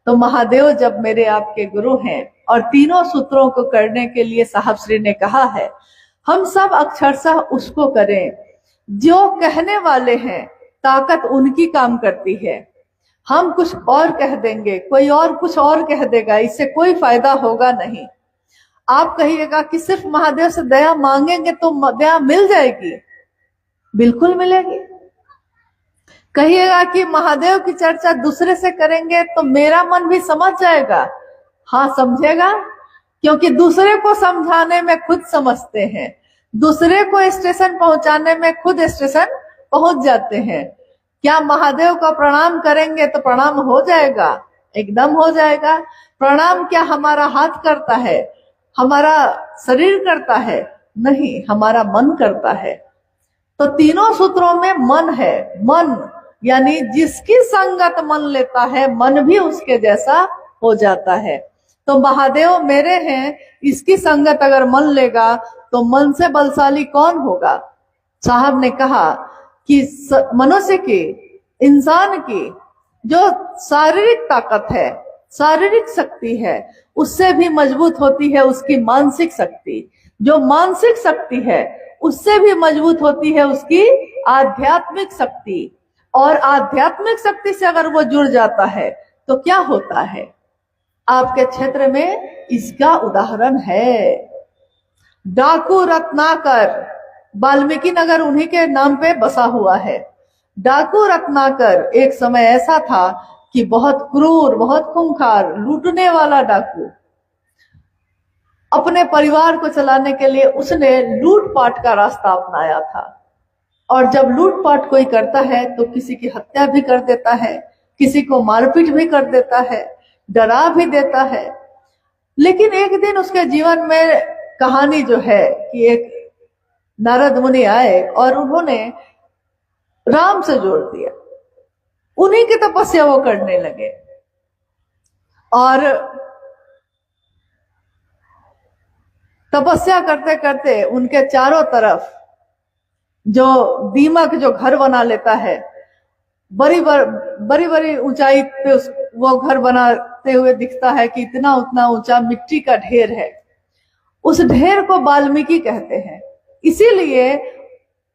तो महादेव जब मेरे आपके गुरु हैं और तीनों सूत्रों को करने के लिए साहब श्री ने कहा है, हम सब अक्षरशः उसको करें। जो कहने वाले हैं ताकत उनकी काम करती है। हम कुछ और कह देंगे, कोई और कुछ और कह देगा, इससे कोई फायदा होगा नहीं। आप कहिएगा कि सिर्फ महादेव से दया मांगेंगे तो दया मिल जाएगी, बिल्कुल मिलेगी। कहिएगा कि महादेव की चर्चा दूसरे से करेंगे तो मेरा मन भी समझ जाएगा, हाँ समझेगा, क्योंकि दूसरे को समझाने में खुद समझते हैं, दूसरे को स्टेशन पहुंचाने में खुद स्टेशन पहुंच जाते हैं। क्या महादेव का प्रणाम करेंगे तो प्रणाम हो जाएगा? एकदम हो जाएगा। प्रणाम क्या हमारा हाथ करता है, हमारा शरीर करता है? नहीं, हमारा मन करता है। तो तीनों सूत्रों में मन है। मन यानी जिसकी संगत मन लेता है, मन भी उसके जैसा हो जाता है। तो महादेव मेरे हैं, इसकी संगत अगर मन लेगा तो मन से बलशाली कौन होगा? साहब ने कहा कि मनुष्य की, इंसान की जो शारीरिक ताकत है, शारीरिक शक्ति है, उससे भी मजबूत होती है उसकी मानसिक शक्ति। जो मानसिक शक्ति है उससे भी मजबूत होती है उसकी आध्यात्मिक शक्ति। और आध्यात्मिक शक्ति से अगर वो जुड़ जाता है तो क्या होता है? आपके क्षेत्र में इसका उदाहरण है। डाकू रत्नाकर, वाल्मीकि नगर उन्हीं के नाम पे बसा हुआ है। डाकू रत्नाकर एक समय ऐसा था कि बहुत क्रूर, बहुत खूंखार, लूटने वाला डाकू। अपने परिवार को चलाने के लिए उसने लूटपाट का रास्ता अपनाया था। और जब लूटपाट कोई करता है तो किसी की हत्या भी कर देता है, किसी को मारपीट भी कर देता है, डरा भी देता है। लेकिन एक दिन उसके जीवन में कहानी जो है कि एक नारद मुनि आए और उन्होंने राम से जोड़ दिया, उन्हीं की तपस्या वो करने लगे। और तपस्या करते करते उनके चारों तरफ जो दीमक जो घर बना लेता है, बड़ी बड़ी ऊंचाई पे वो घर बनाते हुए दिखता है कि इतना उतना ऊंचा मिट्टी का ढेर है। उस ढेर को वाल्मीकि कहते हैं। इसीलिए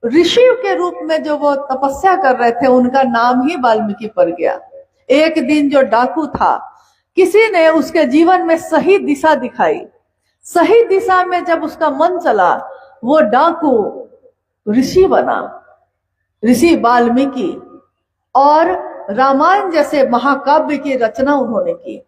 ऋषि के रूप में जो वो तपस्या कर रहे थे उनका नाम ही वाल्मीकि पड़ गया। एक दिन जो डाकू था, किसी ने उसके जीवन में सही दिशा दिखाई, सही दिशा में जब उसका मन चला, वो डाकू ऋषि बना, ऋषि वाल्मीकि, और रामायण जैसे महाकाव्य की रचना उन्होंने की।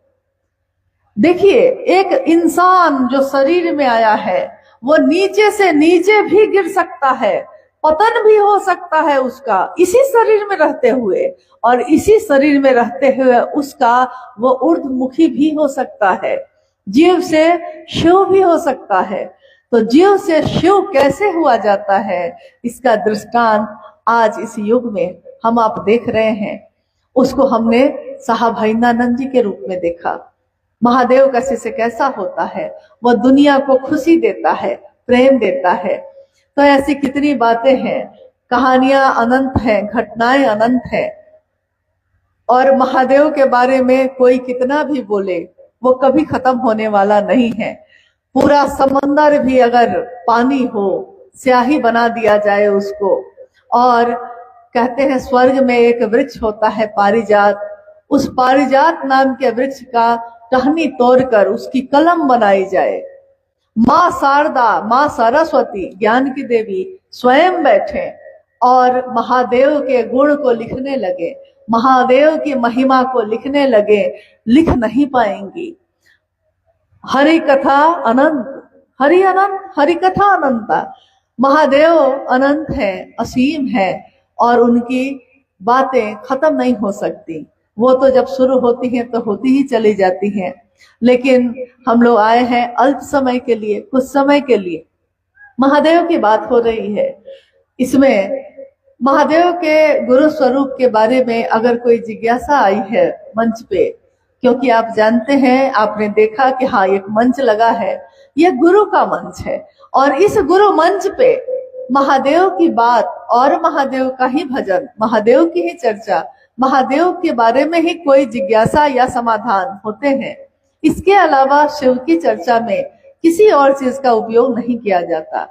देखिए, एक इंसान जो शरीर में आया है वो नीचे से नीचे भी गिर सकता है, पतन भी हो सकता है उसका इसी शरीर में रहते हुए, और इसी शरीर में रहते हुए उसका वो ऊर्ध्वमुखी भी हो सकता है, जीव से शिव भी हो सकता है। तो जीव से शिव कैसे हुआ जाता है, इसका दृष्टांत आज इस युग में हम आप देख रहे हैं। उसको हमने साहब भैनानंद जी के रूप में देखा। महादेव का शिष्य कैसा होता है, वह दुनिया को खुशी देता है, प्रेम देता है। तो ऐसी कितनी बातें हैं, कहानियां अनंत हैं, घटनाएं अनंत हैं, और महादेव के बारे में कोई कितना भी बोले वो कभी खत्म होने वाला नहीं है। पूरा समंदर भी अगर पानी हो, स्याही बना दिया जाए उसको, और कहते हैं स्वर्ग में एक वृक्ष होता है पारिजात, उस पारिजात नाम के वृक्ष का टहनी तोड़कर उसकी कलम बनाई जाए, माँ शारदा, माँ सरस्वती, ज्ञान की देवी स्वयं बैठे और महादेव के गुण को लिखने लगे, महादेव की महिमा को लिखने लगे, लिख नहीं पाएंगी। हरि कथा अनंत, हरि अनंत, हरि कथा अनंता। महादेव अनंत है, असीम है, और उनकी बातें खत्म नहीं हो सकती। वो तो जब शुरू होती हैं तो होती ही चली जाती हैं, लेकिन हम लोग आए हैं अल्प समय के लिए, कुछ समय के लिए। महादेव की बात हो रही है, इसमें महादेव के गुरु स्वरूप के बारे में अगर कोई जिज्ञासा आई है मंच पे, क्योंकि आप जानते हैं, आपने देखा कि हाँ एक मंच लगा है, यह गुरु का मंच है, और इस गुरु मंच पे महादेव की बात और महादेव का ही भजन, महादेव की ही चर्चा, महादेव के बारे में ही कोई जिज्ञासा या समाधान होते हैं। इसके अलावा शिव की चर्चा में किसी और चीज का उपयोग नहीं किया जाता,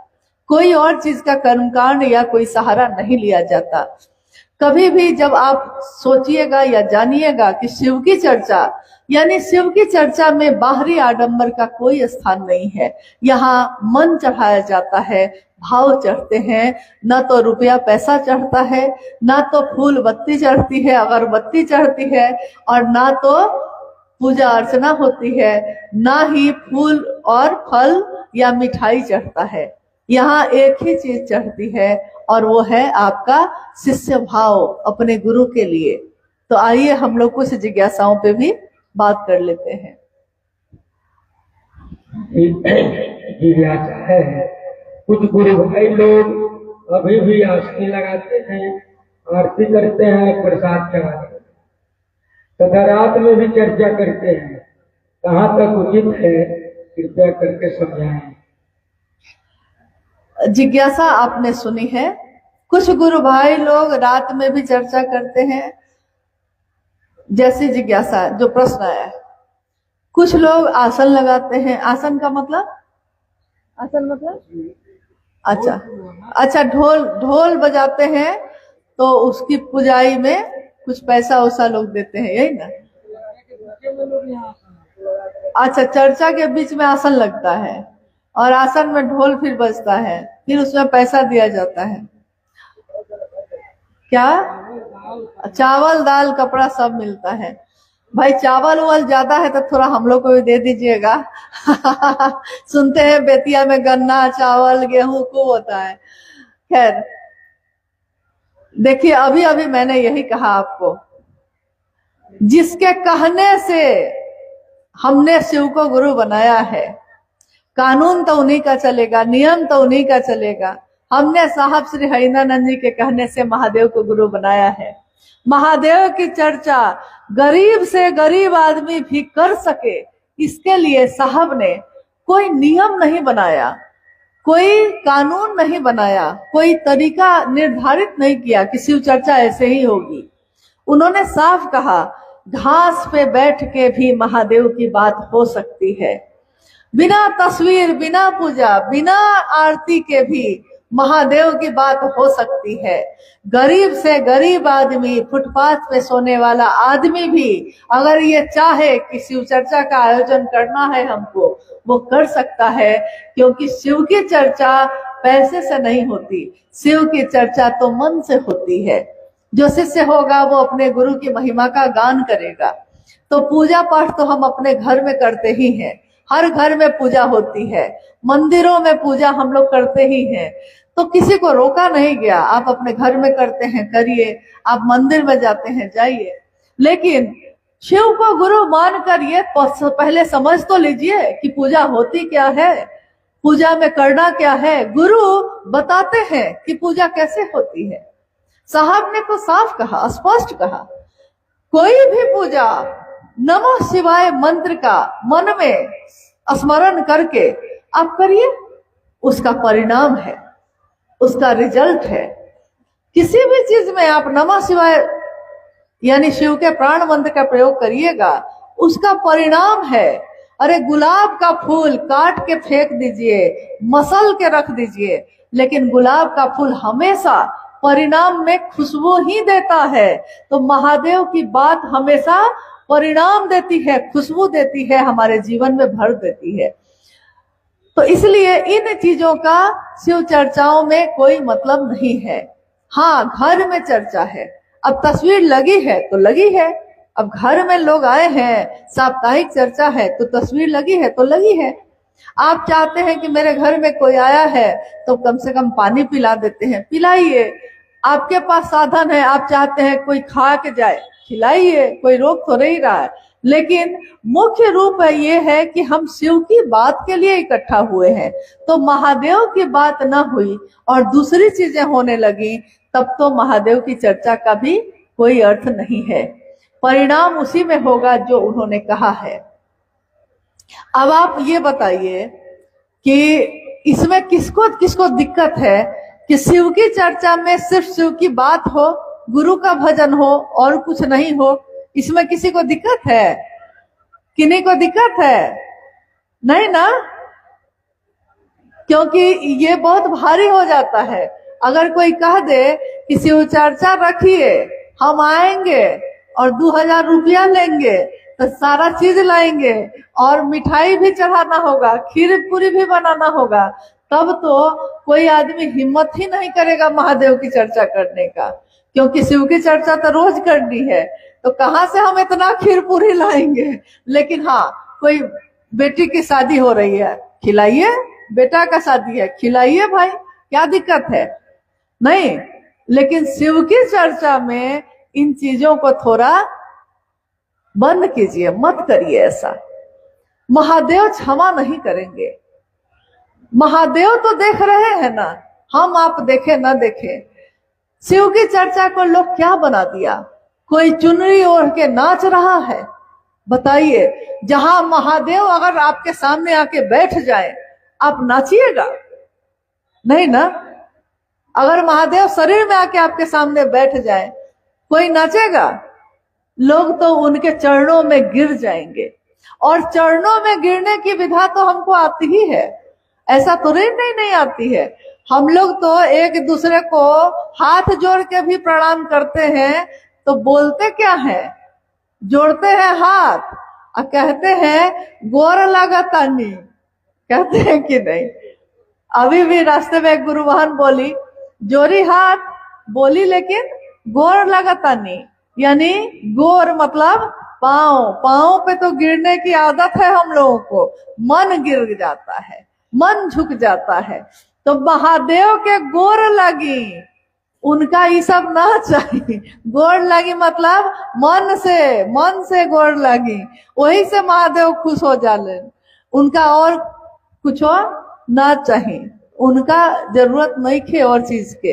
कोई और चीज का कर्मकांड या कोई सहारा नहीं लिया जाता। कभी भी जब आप सोचिएगा या जानिएगा कि शिव की चर्चा, यानी शिव की चर्चा में बाहरी आडंबर का कोई स्थान नहीं है। यहाँ मन चढ़ाया जाता है, भाव चढ़ते हैं, ना तो रुपया पैसा चढ़ता है, ना तो फूल बत्ती चढ़ती है, अगरबत्ती चढ़ती है, और ना तो पूजा अर्चना होती है, ना ही फूल और फल या मिठाई चढ़ता है। यहाँ एक ही चीज चढ़ती है, और वो है आपका शिष्य भाव अपने गुरु के लिए। तो आइए हम लोग कुछ जिज्ञासाओं पे भी बात कर लेते हैं। जिज्ञासा है, कुछ गुरु भाई लोग अभी भी आरती लगाते हैं, आरती करते हैं, प्रसाद चढ़ाते हैं, तथा रात में भी चर्चा करते हैं। कहाँ तक उचित है, कृपया करके समझाएं। जिज्ञासा आपने सुनी है, कुछ गुरु भाई लोग रात में भी चर्चा करते हैं, जैसी जिज्ञासा जो प्रश्न आया है। कुछ लोग आसन लगाते हैं, आसन का मतलब, आसन मतलब अच्छा ढोल बजाते हैं, तो उसकी पुजाई में कुछ पैसा वैसा लोग देते हैं, यही ना। अच्छा, चर्चा के बीच में आसन लगता है, और आसन में ढोल फिर बजता है, फिर उसमें पैसा दिया जाता है। क्या? चावल दाल कपड़ा सब मिलता है। भाई चावल वाल ज्यादा है तो थोड़ा हम लोग को भी दे दीजिएगा। सुनते हैं बेतिया में गन्ना चावल गेहूं खूब होता है। खैर देखिए, अभी अभी मैंने यही कहा आपको, जिसके कहने से हमने शिव को गुरु बनाया है, कानून तो उन्हीं का चलेगा, नियम तो उन्हीं का चलेगा। हमने साहब श्री हरिनानंद जी के कहने से महादेव को गुरु बनाया है। महादेव की चर्चा गरीब से गरीब आदमी भी कर सके, इसके लिए साहब ने कोई नियम नहीं बनाया, कोई कानून नहीं बनाया, कोई तरीका निर्धारित नहीं किया कि शिव चर्चा ऐसे ही होगी। उन्होंने साफ कहा, घास पे बैठ के भी महादेव की बात हो सकती है। बिना तस्वीर, बिना पूजा, बिना आरती के भी महादेव की बात हो सकती है। गरीब से गरीब आदमी, फुटपाथ पे सोने वाला आदमी भी अगर ये चाहे कि शिव चर्चा का आयोजन करना है हमको, वो कर सकता है, क्योंकि शिव की चर्चा पैसे से नहीं होती, शिव की चर्चा तो मन से होती है। जो शिष्य होगा वो अपने गुरु की महिमा का गान करेगा। तो पूजा पाठ तो हम अपने घर में करते ही हैं, हर घर में पूजा होती है, मंदिरों में पूजा हम लोग करते ही हैं, तो किसी को रोका नहीं गया। आप अपने घर में करते हैं करिए, आप मंदिर में जाते हैं जाइए, लेकिन शिव को गुरु मानकर ये पहले समझ तो लीजिए कि पूजा होती क्या है, पूजा में करना क्या है। गुरु बताते हैं कि पूजा कैसे होती है। साहब ने तो साफ कहा, स्पष्ट कहा, कोई भी पूजा नमः शिवाय मंत्र का मन में स्मरण करके आप करिए, उसका परिणाम है, उसका रिजल्ट है। किसी भी चीज में आप नमः शिवाय यानी शिव के प्राण मंत्र का प्रयोग करिएगा, उसका परिणाम है। अरे गुलाब का फूल काट के फेंक दीजिए, मसल के रख दीजिए, लेकिन गुलाब का फूल हमेशा परिणाम में खुशबू ही देता है। तो महादेव की बात हमेशा परिणाम देती है, खुशबू देती है, हमारे जीवन में भर देती है। तो इसलिए इन चीजों का शिव चर्चाओं में कोई मतलब नहीं है। हाँ, घर में चर्चा है, अब तस्वीर लगी है तो लगी है, अब घर में लोग आए हैं, साप्ताहिक चर्चा है तो तस्वीर लगी है तो लगी है। आप चाहते हैं कि मेरे घर में कोई आया है तो कम से कम पानी पिला देते हैं, पिलाइए। आपके पास साधन है, आप चाहते हैं कोई खा के जाए, खिलाइए, कोई रोक तो नहीं रहा है। लेकिन मुख्य रूप है ये है कि हम शिव की बात के लिए इकट्ठा हुए हैं, तो महादेव की बात ना हुई और दूसरी चीजें होने लगी, तब तो महादेव की चर्चा का भी कोई अर्थ नहीं है। परिणाम उसी में होगा जो उन्होंने कहा है। अब आप ये बताइए कि इसमें किसको किसको दिक्कत है कि शिव की चर्चा में सिर्फ शिव की बात हो, गुरु का भजन हो और कुछ नहीं हो। इसमें किसी को दिक्कत है? किन्हीं को दिक्कत है? नहीं ना, क्योंकि ये बहुत भारी हो जाता है। अगर कोई कह दे कि शिव चर्चा रखिए, हम आएंगे और 2000 रुपया लेंगे, तो सारा चीज लाएंगे और मिठाई भी चढ़ाना होगा, खीर पूरी भी बनाना होगा, तब तो कोई आदमी हिम्मत ही नहीं करेगा महादेव की चर्चा करने का, क्योंकि शिव की चर्चा तो रोज करनी है, तो कहाँ से हम इतना खीर पूरी लाएंगे। लेकिन हाँ, कोई बेटी की शादी हो रही है, खिलाइए, बेटा का शादी है, खिलाइए भाई, क्या दिक्कत है? नहीं, लेकिन शिव की चर्चा में इन चीजों को थोड़ा बंद कीजिए, मत करिए ऐसा। महादेव क्षमा नहीं करेंगे। महादेव तो देख रहे हैं ना, हम आप देखे ना देखे। शिव की चर्चा को लोग क्या बना दिया? कोई चुनरी ओढ़ के नाच रहा है? बताइए, जहां महादेव अगर आपके सामने आके बैठ जाए, आप नाचिएगा? नहीं ना। अगर महादेव शरीर में आके आपके सामने बैठ जाए, कोई नाचेगा? लोग तो उनके चरणों में गिर जाएंगे, और चरणों में गिरने की विधा तो हमको आती ही है, ऐसा तो नहीं आती है। हम लोग तो एक दूसरे को हाथ जोड़ के भी प्रणाम करते हैं, तो बोलते क्या है? जोड़ते हैं हाथ और कहते हैं गोर लगातानी, कहते हैं कि नहीं? अभी भी रास्ते में एक गुरुवाहन बोली, जोरी हाथ बोली, लेकिन गोर लगातानी, यानी गोर मतलब पांव, पांव पे तो गिरने की आदत है हम लोगों को, मन गिर जाता है, मन झुक जाता है। तो महादेव के गोर लगी, उनका ये सब ना चाहिए। गोर लगी मतलब मन से गोर लगी, वही से महादेव खुश हो जाले। उनका और कुछ ना चाहिए, उनका जरूरत नहीं खे और चीज के।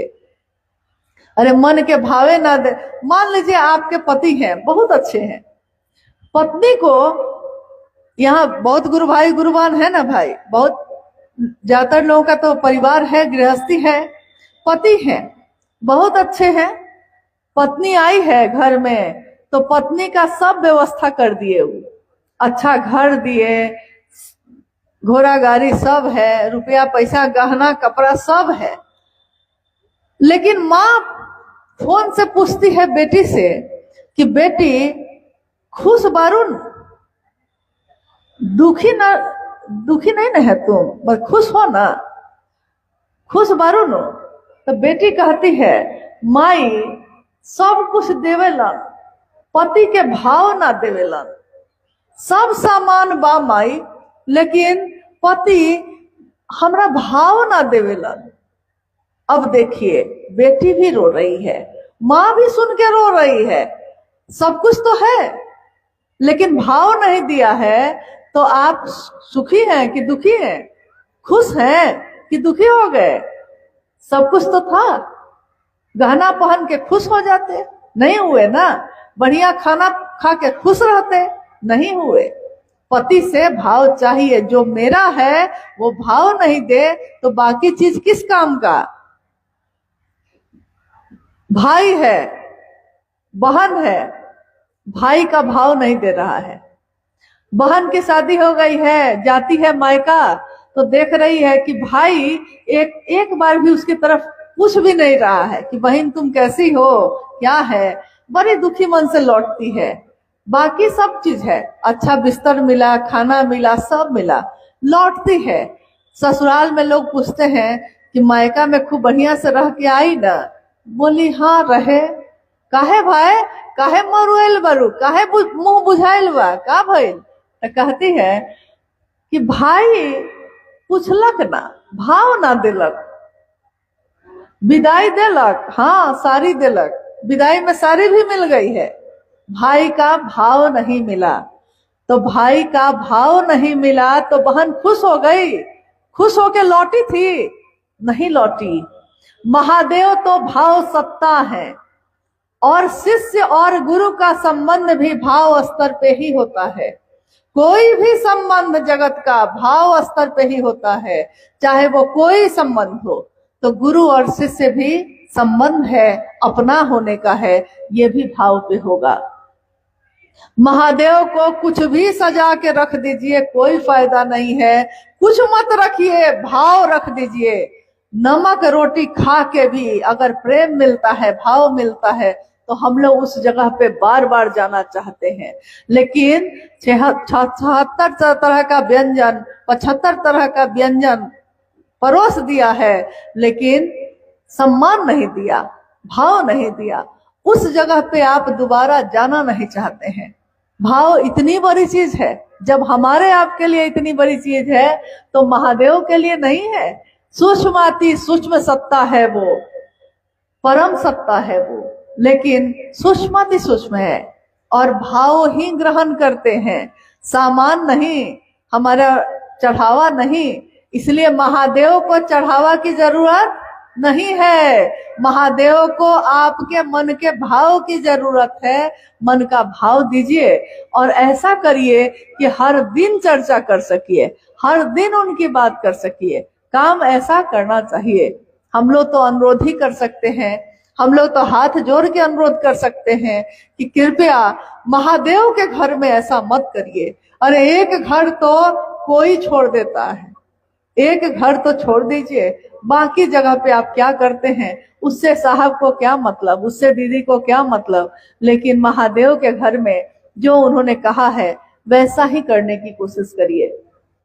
अरे मन के भावे ना दे। मान लीजिए आपके पति हैं, बहुत अच्छे हैं, पत्नी को, यहाँ बहुत गुरु भाई गुरुवान है ना भाई, बहुत ज्यादातर लोगों का तो परिवार है, गृहस्थी है, पति है, बहुत अच्छे हैं। पत्नी आई है घर में, तो पत्नी का सब व्यवस्था कर दिए, वो अच्छा घर दिए, घोड़ा गाड़ी सब है, रुपया पैसा गहना कपड़ा सब है, लेकिन माँ फोन से पूछती है बेटी से कि बेटी खुश बारून, दुखी नहीं ना है तुम, बस खुश हो ना, खुश बारून। तो बेटी कहती है माई सब कुछ देवेलन, पति के भाव ना देवेलन, सब सामान बा माई, लेकिन पति हमरा भाव ना देवेलन। अब देखिए बेटी भी रो रही है, माँ भी सुन के रो रही है, सब कुछ तो है लेकिन भाव नहीं दिया है। तो आप सुखी हैं कि दुखी हैं, खुश हैं कि दुखी हो गए? सब कुछ तो था, गहना पहन के खुश हो जाते, नहीं हुए ना। बढ़िया खाना खा के खुश रहते, नहीं हुए। पति से भाव चाहिए, जो मेरा है वो भाव नहीं दे तो बाकी चीज किस काम का। भाई है, बहन है, भाई का भाव नहीं दे रहा है। बहन की शादी हो गई है, जाती है मायका, तो देख रही है कि भाई एक बार भी उसकी तरफ पूछ भी नहीं रहा है कि बहन तुम कैसी हो, क्या है। बड़ी दुखी मन से लौटती है। बाकी सब चीज है, अच्छा बिस्तर मिला, खाना मिला, सब मिला, लौटती है। ससुराल में लोग पूछते हैं कि मायका में खूब बढ़िया से रह के आई ना, बोली हाँ रहे। काहे भाई, काहे मरुएल बरू, काहे मुंह बुझाइल बा, का भइल? तो कहती है कि भाई पूछलक ना, भाव ना दिलक, विदाई देलक, हाँ साड़ी देलक, विदाई में साड़ी भी मिल गई है, भाई का भाव नहीं मिला। तो भाई का भाव नहीं मिला तो बहन खुश हो गई, खुश होके लौटी थी? नहीं लौटी। महादेव तो भाव सत्ता है, और शिष्य और गुरु का संबंध भी भाव स्तर पे ही होता है। कोई भी संबंध जगत का भाव स्तर पे ही होता है, चाहे वो कोई संबंध हो। तो गुरु और शिष्य भी संबंध है, अपना होने का है, ये भी भाव पे होगा। महादेव को कुछ भी सजा के रख दीजिए, कोई फायदा नहीं है। कुछ मत रखिए, भाव रख दीजिए। नमक रोटी खा के भी अगर प्रेम मिलता है, भाव मिलता है, तो हम लोग उस जगह पे बार बार जाना चाहते हैं। लेकिन 76 तरह का व्यंजन, 75 तरह का व्यंजन परोस दिया है, लेकिन सम्मान नहीं दिया, भाव नहीं दिया। उस जगह पे आप दोबारा जाना नहीं चाहते हैं। भाव इतनी बड़ी चीज है, जब हमारे आपके लिए इतनी बड़ी चीज है तो महादेव के लिए नहीं है। सूक्ष्माति सूक्ष्म सत्ता है वो, परम सत्ता है वो, लेकिन सूक्ष्माति सूक्ष्म है और भाव ही ग्रहण करते हैं, सामान नहीं, हमारा चढ़ावा नहीं। इसलिए महादेव को चढ़ावा की जरूरत नहीं है, महादेव को आपके मन के भाव की जरूरत है। मन का भाव दीजिए और ऐसा करिए कि हर दिन चर्चा कर सकिए, हर दिन उनकी बात कर सकिए। काम ऐसा करना चाहिए। हम लोग तो अनुरोध ही कर सकते हैं, हम लोग तो हाथ जोड़ के अनुरोध कर सकते हैं कि कृपया महादेव के घर में ऐसा मत करिए। अरे एक घर तो कोई छोड़ देता है, एक घर तो छोड़ दीजिए, बाकी जगह पे आप क्या करते हैं उससे साहब को क्या मतलब, उससे दीदी को क्या मतलब। लेकिन महादेव के घर में जो उन्होंने कहा है वैसा ही करने की कोशिश करिए।